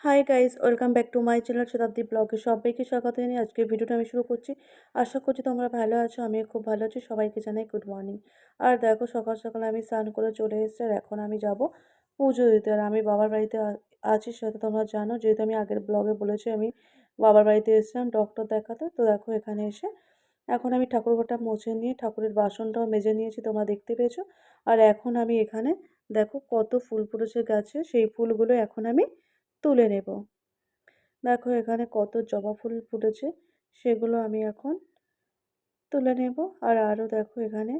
Hi guys, welcome back to my channel শতাব্দী ব্লগে সবাইকে স্বাগত জানিয়ে আজকের ভিডিওটা আমি শুরু করছি। আশা করছি তোমরা ভালো আছো, আমিও খুব ভালো আছি। সবাইকে জানাই গুড মর্নিং। আর দেখো সকাল সকাল আমি স্নান করে চলে এসেছি আর এখন আমি যাব পুজো দিতে। আর আমি বাবার বাড়িতে আছি, সেটা তোমরা জানো, যেহেতু আমি আগের ব্লগে বলেছি আমি বাবার বাড়িতে এসেছিলাম ডক্টর দেখাতে। তো দেখো এখানে এসে এখন আমি ঠাকুরঘরটা মুছে নিয়ে ঠাকুরের বাসনটাও মেজে নিয়েছি, তোমরা দেখতে পেয়েছো। আর এখন আমি এখানে দেখো কত ফুল ফুটেছে গাছে, সেই ফুলগুলো এখন আমি তুলে নেব। দেখো এখানে কত জবা ফুল ফুটেছে, সেগুলো আমি এখন তুলে নেব। আর আরও দেখো এখানে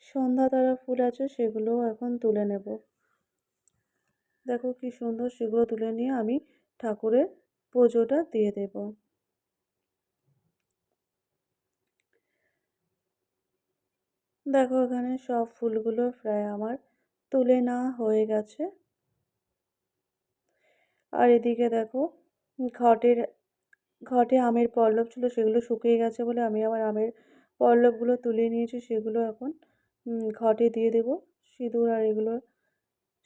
সন্ধ্যাতারা ফুল আছে, সেগুলোও এখন তুলে নেব। দেখো কি সুন্দর, সেগুলো তুলে নিয়ে আমি ঠাকুরের পুজোটা দিয়ে দেব। দেখো এখানে সব ফুলগুলো প্রায় আমার তুলে নেওয়া হয়ে গেছে। আর এদিকে দেখো ঘটের ঘটে আমের পল্লব ছিল, সেগুলো শুকিয়ে গেছে বলে আমি আবার আমের পল্লবগুলো তুলে নিয়েছি, সেগুলো এখন ঘটে দিয়ে দেব। সিঁদুর আর এগুলো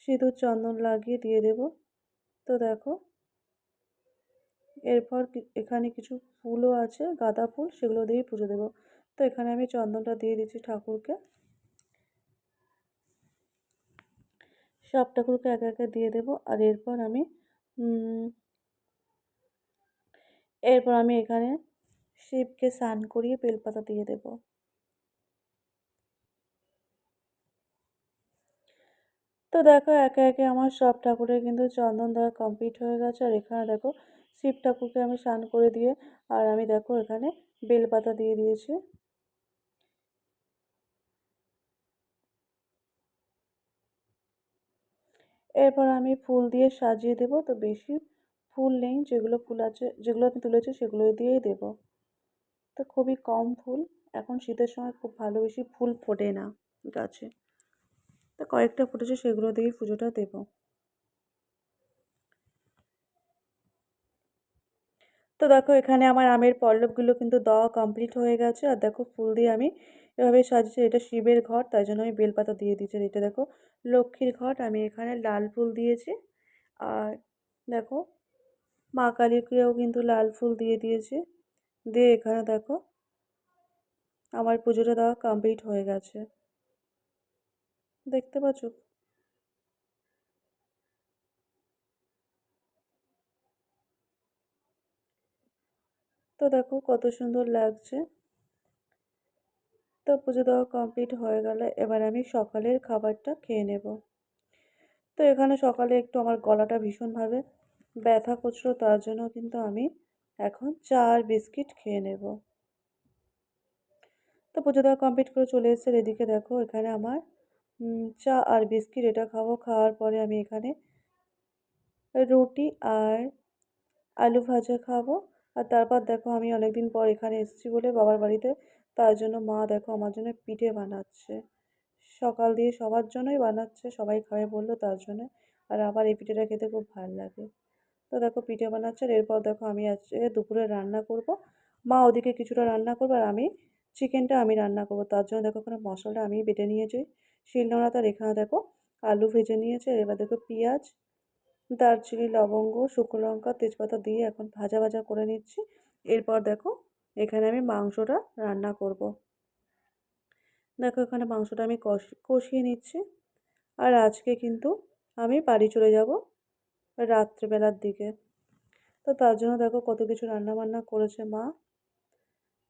সিঁদুর চন্দন লাগিয়ে দিয়ে দেব। তো দেখো এরপর এখানে কিছু ফুলও আছে, গাঁদা ফুল, সেগুলো দিয়েই পুজো দেবো। তো এখানে আমি চন্দনটা দিয়ে দিচ্ছি ঠাকুরকে, সব ঠাকুরকে একে একে দিয়ে দেবো। আর এরপর আমি এখানে শিবকে স্নান করিয়ে বেলপাতা দিয়ে দেবো। তো দেখো একে একে আমার সব ঠাকুরের কিন্তু চন্দন দেওয়া কমপ্লিট হয়ে গেছে। আর এখানে দেখো শিব ঠাকুরকে আমি স্নান করে দিয়ে আর আমি দেখো এখানে বেলপাতা দিয়ে দিয়েছি। এরপর আমি ফুল দিয়ে সাজিয়ে দেব। তো বেশি ফুল নেই, যেগুলো ফুল আছে যেগুলো আমি তুলেছি সেগুলো দিয়েই দেব। তো খুবই কম ফুল, এখন শীতের সময় খুব ভালো বেশি ফুল ফোটে না গাছে, তো কয়েকটা ফুটেছে সেগুলো দিয়েই পুজোটা দেবো। তো দেখো এখানে আমার আমের পল্লবগুলো কিন্তু দেওয়া কমপ্লিট হয়ে গেছে। আর দেখো ফুল দিয়ে আমি এভাবে সাজিয়েছি, এটা শিবের ঘর তাই জন্য আমি বেলপাতা দিয়ে দিয়েছি। আর এটা দেখো লক্ষ্মীর ঘট, আমি এখানে লাল ফুল দিয়েছি। আর দেখো মা কালীকেও কিন্তু লাল ফুল দিয়ে দিয়েছি। দিয়ে এখানে দেখো আমার পুজোটা দেওয়া কমপ্লিট হয়ে গেছে, দেখতে পাচ্ছ। তো দেখো কত সুন্দর লাগছে। তো পুজো দেওয়া কমপ্লিট হয়ে গেলে এবার আমি সকালের খাবারটা খেয়ে নেব। তো এখানে সকালে একটু আমার গলাটা ভীষণভাবে ব্যথা করছিল, তার জন্য কিন্তু আমি এখন চা আর বিস্কিট খেয়ে নেব। তো পুজো দেওয়া কমপ্লিট করে চলে এসেছে। এদিকে দেখো এখানে আমার চা আর বিস্কিট এটা খাবো। খাওয়ার পরে আমি এখানে রুটি আর আলু ভাজা খাবো। আর তারপর দেখো আমি অনেকদিন পর এখানে এসেছি বলে বাবার বাড়িতে, তার জন্য মা দেখো আমার জন্য পিঠে বানাচ্ছে। সকাল দিয়ে সবার জন্যই বানাচ্ছে, সবাই খাবে বললো তার জন্য। আর আমার এই পিঠেটা খেতে খুব ভালো লাগে। তো দেখো পিঠে বানাচ্ছে। আর এরপর দেখো আমি আজকে দুপুরে রান্না করব। মা ওদিকে কিছুটা রান্না করবে আর আমি চিকেনটা আমি রান্না করব। তার জন্য দেখো ওখানে মশলাটা আমি বেটে নিয়েছি শিলনোড়াতে। আর এখানে দেখো আলু ভেজে নিয়েছে। এবার দেখো পেঁয়াজ, দারচিনি, লবঙ্গ, শুকনো লঙ্কা, তেজপাতা দিয়ে এখন ভাজা ভাজা করে নিচ্ছি। এরপর দেখো এখানে আমি মাংসটা রান্না করব। দেখো এখানে মাংসটা আমি কষিয়ে নিচ্ছি। আর আজকে কিন্তু আমি বাড়ি চলে যাব রাত্রেবেলার দিকে। তো তার জন্য দেখো কত কিছু রান্না বান্না করেছে মা।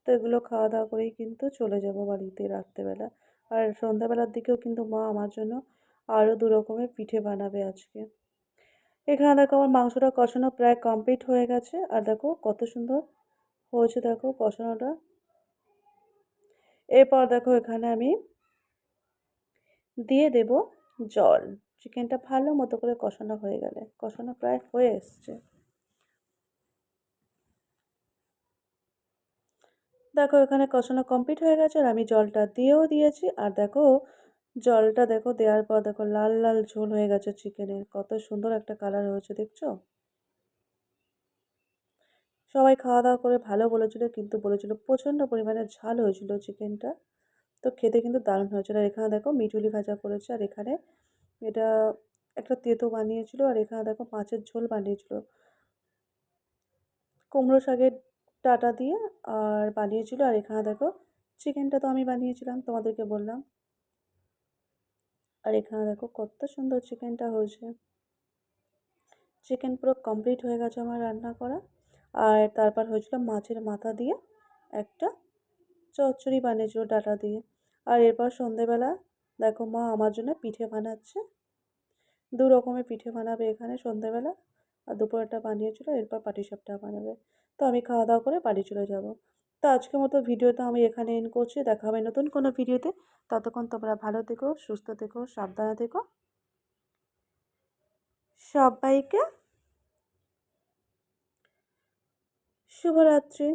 তো এগুলো খাওয়া দাওয়া করেই কিন্তু চলে যাব বাড়িতে রাত্রেবেলা। আর সন্ধ্যাবেলার দিকেও কিন্তু মা আমার জন্য আরও 2 রকমের পিঠে বানাবে আজকে। এখানে দেখো আমার মাংসটা কষানো প্রায় কমপ্লিট হয়ে গেছে। আর দেখো কত সুন্দর হয়েছে দেখো কষানোটা। এরপর দেখো এখানে আমি দিয়ে দেব জল। চিকেনটা ভালো মতো করে কষানো হয়ে গেলে, কষানো প্রায় হয়ে এসছে। দেখো এখানে কষানো কমপ্লিট হয়ে গেছে আর আমি জলটা দিয়েও দিয়েছি। আর দেখো জলটা দেখো দেওয়ার পর দেখো লাল লাল ঝোল হয়ে গেছে চিকেনের, কত সুন্দর একটা কালার হয়েছে দেখছো। সবাই খাওয়া দাওয়া করে ভালো বলেছিল, কিন্তু বলেছিল প্রচণ্ড পরিমাণে ঝাল হয়েছিল চিকেনটা। তো খেতে কিন্তু দারুণ হয়েছিল। আর এখানে দেখো মিঠুলি ভাজা করেছে। আর এখানে এটা একটা তেতো বানিয়েছিল। আর এখানে দেখো মাছের ঝোল বানিয়েছিল। কুমড়ো শাকের ডাঁটা দিয়ে আর বানিয়েছিল। আর এখানে দেখো চিকেনটা তো আমি বানিয়েছিলাম, তোমাদেরকে বললাম। আর এখানে দেখো কত সুন্দর চিকেনটা হয়েছে। চিকেন পুরো কমপ্লিট হয়ে গেছে আমার রান্না করা। আর তারপর হয়েছিল মাছের মাথা দিয়ে একটা চচ্চড়ি বানিয়েছিল ডাঁটা দিয়ে। আর এরপর সন্ধেবেলা দেখো মা আমার জন্য পিঠে বানাচ্ছে। দু রকমের পিঠে বানাবে এখানে সন্ধেবেলা। আর দুপুরেরটা বানিয়েছিল, এরপর পাটিসাপটা বানাবে। তো আমি খাওয়া দাওয়া করে বাড়ি চলে যাব। তো আজকের মতো ভিডিওটা আমি এখানে এন্ড করছি। দেখা হবে নতুন কোনো ভিডিওতে। ততক্ষণ তোমরা ভালো থেকো, সুস্থ থেকো, সাবধানে থেকো। সবাইকে শুভরাত্রি।